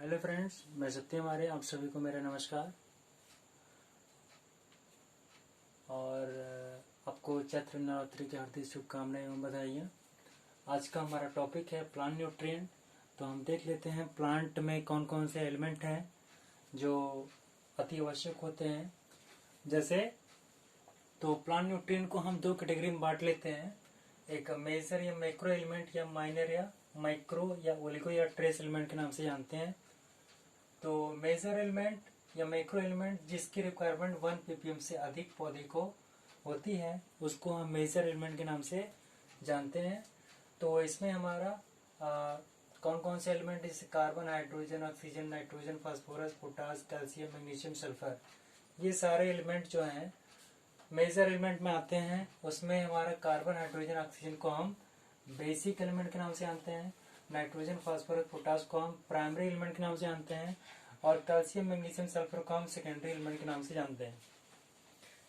Hello friends, मैं सत्यम आर्य, आप सभी को मेरा नमस्कार। और आपको चैत्र नवरात्रि की हार्दिक शुभकामनाएं एवं बधाइयाँ। आज का हमारा टॉपिक है प्लांट न्यूट्रिएंट। तो हम देख लेते हैं प्लांट में कौन कौन से एलिमेंट हैं जो अति आवश्यक होते हैं। जैसे तो प्लांट न्यूट्रिएंट को हम दो कैटेगरी में बांट लेते हैं। एक मेजर या मैक्रो एलिमेंट या माइनर या माइक्रो या ओलिगो या ट्रेस एलिमेंट के नाम से जानते हैं। तो मेजर एलिमेंट या मैक्रो एलिमेंट जिसकी रिक्वायरमेंट 1 ppm से अधिक पौधे को होती है उसको हम मेजर एलिमेंट के नाम से जानते हैं। तो इसमें हमारा कौन कौन से एलिमेंट जैसे carbon, hydrogen, oxygen, nitrogen, phosphorus, potash, calcium, magnesium, sulphur, ये सारे एलिमेंट जो हैं मेजर एलिमेंट में आते हैं। उसमें हमारा कार्बन, हाइड्रोजन, ऑक्सीजन को हम बेसिक एलिमेंट के नाम से जानते हैं। नाइट्रोजन, फास्फोरस, पोटास को हम प्राइमरी एलिमेंट के नाम से जानते हैं। और कैल्शियम, मैग्नीशियम, सल्फर को हम सेकेंडरी एलिमेंट के नाम से जानते हैं।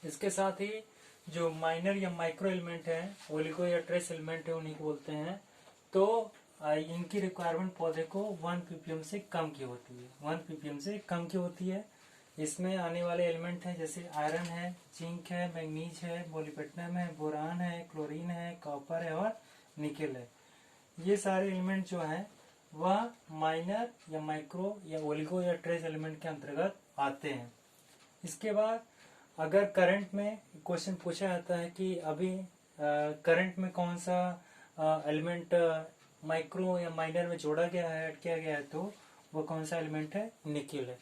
इसके साथ ही जो माइनर या माइक्रो एलिमेंट है, ओलिगो या ट्रेस एलिमेंट है, उन्हीं को बोलते हैं। तो इनकी रिक्वायरमेंट पौधे को 1 ppm से कम की होती है। 1 ppm से कम की होती है। इसमें आने वाले एलिमेंट हैं जैसे आयरन है, जिंक है, मैग्नीज है, मोलिब्डेनम है, बोरान है, क्लोरीन है, कॉपर है और निकेल है। ये सारे एलिमेंट जो हैं वह माइनर या माइक्रो या ओलिगो या ट्रेस एलिमेंट के अंतर्गत आते हैं। इसके बाद अगर करंट में क्वेश्चन पूछा जाता है कि अभी करंट में कौन सा एलिमेंट माइक्रो या माइनर में जोड़ा गया है, ऐड किया गया है, तो वो कौन सा एलिमेंट है? निकेल है।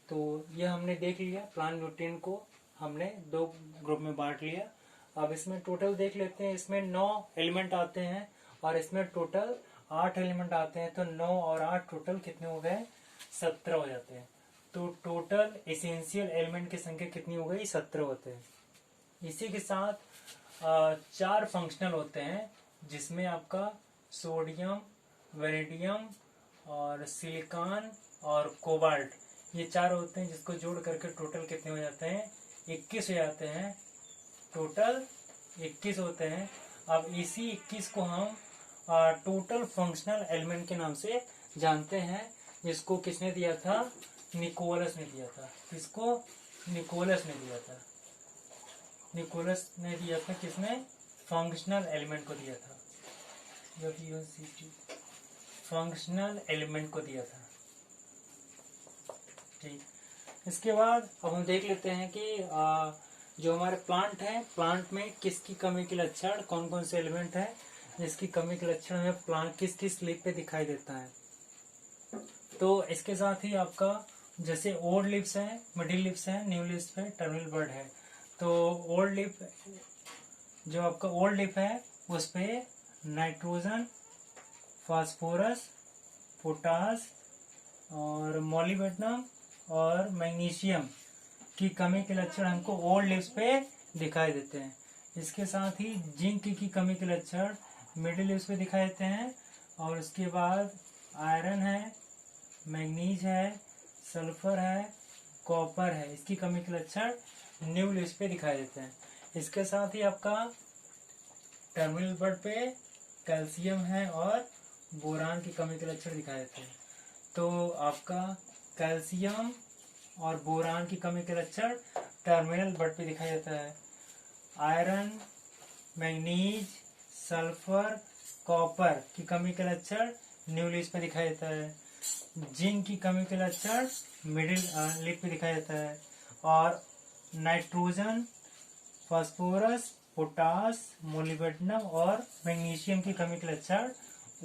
तो ये हमने देख लिया, प्लांट न्यूट्रिएंट को हमने दो ग्रुप में बांट लिया। अब इसमें टोटल देख लेते हैं। इसमें 9 एलिमेंट आते हैं और इसमें टोटल 8 एलिमेंट आते हैं। तो 9 और 8 टोटल कितने हो गए? 17 हो जाते हैं। तो टोटल एसेंशियल एलिमेंट की संख्या कितनी हो गई? 17 होते हैं। इसी के साथ 4 फंक्शनल होते हैं जिसमें आपका सोडियम, वेनेडियम और सिलिकॉन और कोबाल्ट, ये 4 होते हैं, जिसको जोड़ करके टोटल कितने हो जाते हैं? 21 हो जाते हैं। टोटल 21 होते हैं। अब इसी 21 को हम टोटल फंक्शनल एलिमेंट के नाम से जानते हैं, जिसको किसने दिया था? निकोलस ने दिया था। किसको? निकोलस ने दिया था। निकोलस ने दिया था। किसने? फंक्शनल एलिमेंट को दिया था। फंक्शनल एलिमेंट को दिया था। ठीक। इसके बाद अब हम देख लेते हैं कि जो हमारे प्लांट है, प्लांट में किसकी कमी के लक्षण, कौन कौन से एलिमेंट है जिसकी कमी के लक्षण हमें प्लांट किस किस लीफ पे दिखाई देता है। तो इसके साथ ही आपका जैसे ओल्ड लीव्स है, मिडिल लीव्स है, न्यू लीव्स है, टर्मिनल बड है। तो ओल्ड लीफ, जो आपका ओल्ड लीफ है उस पे नाइट्रोजन, फास्फोरस, पोटास और मोलिब्डेनम और मैग्नीशियम की कमी के लक्षण हमको ओल्ड लीव्स पे दिखाई देते हैं। इसके साथ ही जिंक की कमी के लक्षण मिडिल लीव्स पे दिखाई देते हैं। और उसके बाद आयरन है, मैग्नीज है, सल्फर है, कॉपर है, इसकी कमी के लक्षण न्यू लीव्स पे दिखाई देते हैं। इसके साथ ही आपका टर्मिनल बड पे कैल्शियम है और बोरान की कमी के लक्षण दिखाई देते हैं। तो आपका कैल्शियम और बोरान की कमी के लक्षण टर्मिनल बड पे दिखाई देता है। आयरन, मैग्नीज, सल्फर, कॉपर की कमी के लक्षण न्यू लीव्स पे दिखाई देता है। जिंक की कमी के लक्षण मिडिल लीफ पे दिखाई देता है। और नाइट्रोजन, फास्फोरस, पोटास, मोलिब्डेनम और मैग्नीशियम की कमी के लक्षण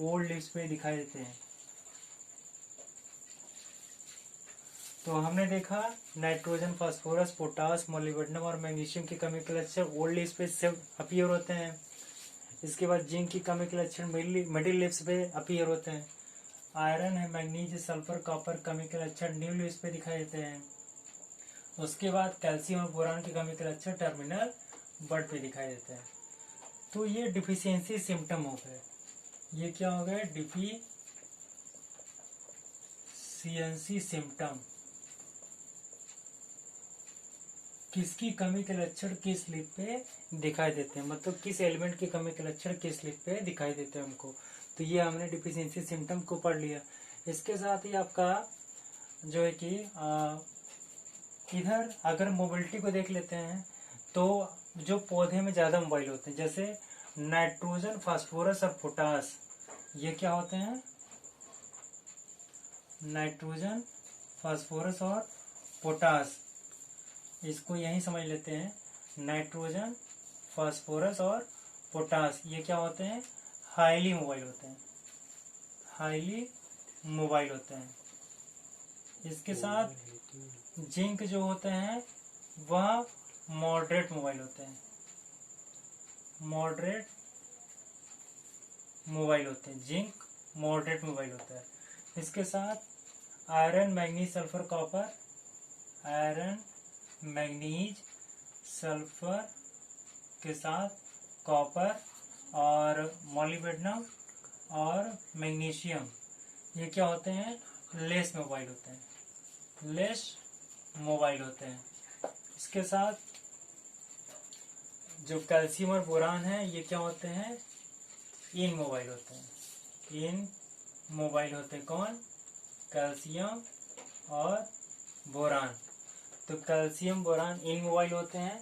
ओल्ड लीव्स पे दिखाई देते हैं। तो हमने देखा नाइट्रोजन, फास्फोरस, पोटास, मोलिब्डेनम और मैग्नीशियम की कमी के लक्षण ओल्ड लीव्स पे से अपीयर होते हैं। इसके बाद जिंक की कमी के लक्षण मिडिल लीव्स पे अपीयर होते हैं। आयरन है, मैग्नीज, सल्फर, कॉपर कमी के लक्षण न्यू लीव्स पे दिखाई देते हैं। उसके बाद कैल्शियम और बोरान की कमी के लक्षण टर्मिनल बड पे दिखाई देते हैं। तो ये डिफिशियंसी सिम्टम हो गए। ये क्या हो गए? Deficiency symptom. किसकी कमी के लक्षण किस लीफ पे दिखाई देते हैं, मतलब किस एलिमेंट की कमी के लक्षण किस लीफ पे दिखाई देते हैं हमको। तो ये हमने डिफिशियंसी सिम्टम को पढ़ लिया। इसके साथ ही आपका जो है कि इधर अगर मोबिलिटी को देख लेते हैं तो जो पौधे में ज़्यादा मोबाइल होते हैं, जैसे नाइट्रोजन, फास्फोरस और पोटास, ये क्या होते हैं? नाइट्रोजन, फास्फोरस और पोटास, इसको यही समझ लेते हैं। नाइट्रोजन, फास्फोरस और पोटास ये क्या होते हैं? हाईली मोबाइल होते हैं, हाईली मोबाइल होते हैं। इसके साथ जिंक जो होते हैं वह मॉडरेट मोबाइल होते हैं, मॉडरेट मोबाइल होते हैं। जिंक मॉडरेट मोबाइल होता है। इसके साथ iron, manganese, sulphur, copper, iron, manganese, sulphur के साथ कॉपर और मॉलिब्डेनम और मैग्नीशियम, ये क्या होते हैं? लेस मोबाइल होते हैं, लेस मोबाइल होते हैं। इसके साथ जो कैल्शियम और बोरान है ये क्या होते हैं? इन मोबाइल होते हैं, इन मोबाइल होते हैं। कौन? कैल्शियम और बोरान। तो कैल्शियम, बोरान इन मोबाइल होते हैं।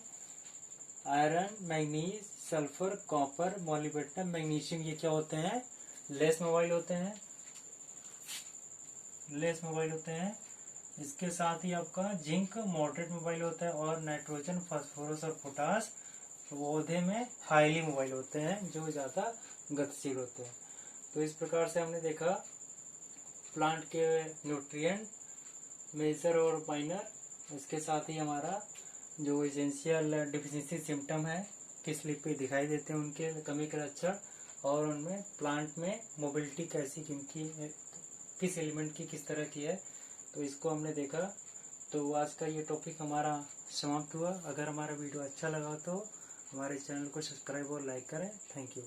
Iron, manganese, sulphur, copper, molybdenum, magnesium ये क्या होते हैं? लेस मोबाइल होते हैं, लेस मोबाइल होते हैं। इसके साथ ही आपका जिंक मॉडरेट मोबाइल होता है और नाइट्रोजन, फास्फोरस और पोटास पौधे में हाईली मोबाइल होते हैं, जो ज़्यादा गतिशील होते हैं। तो इस प्रकार से हमने देखा प्लांट के न्यूट्रिएंट मेजर और माइनर। इसके साथ ही हमारा जो एसेंशियल डिफिशिएंसी सिम्टम है किस लीफ पे दिखाई देते हैं, उनके कमी के लक्षण, और उनमें प्लांट में मोबिलिटी कैसी किस एलिमेंट की किस तरह की है, तो इसको हमने देखा। तो आज का ये टॉपिक हमारा समाप्त हुआ। अगर हमारा वीडियो अच्छा लगा तो हमारे चैनल को सब्सक्राइब और लाइक करें। Thank you.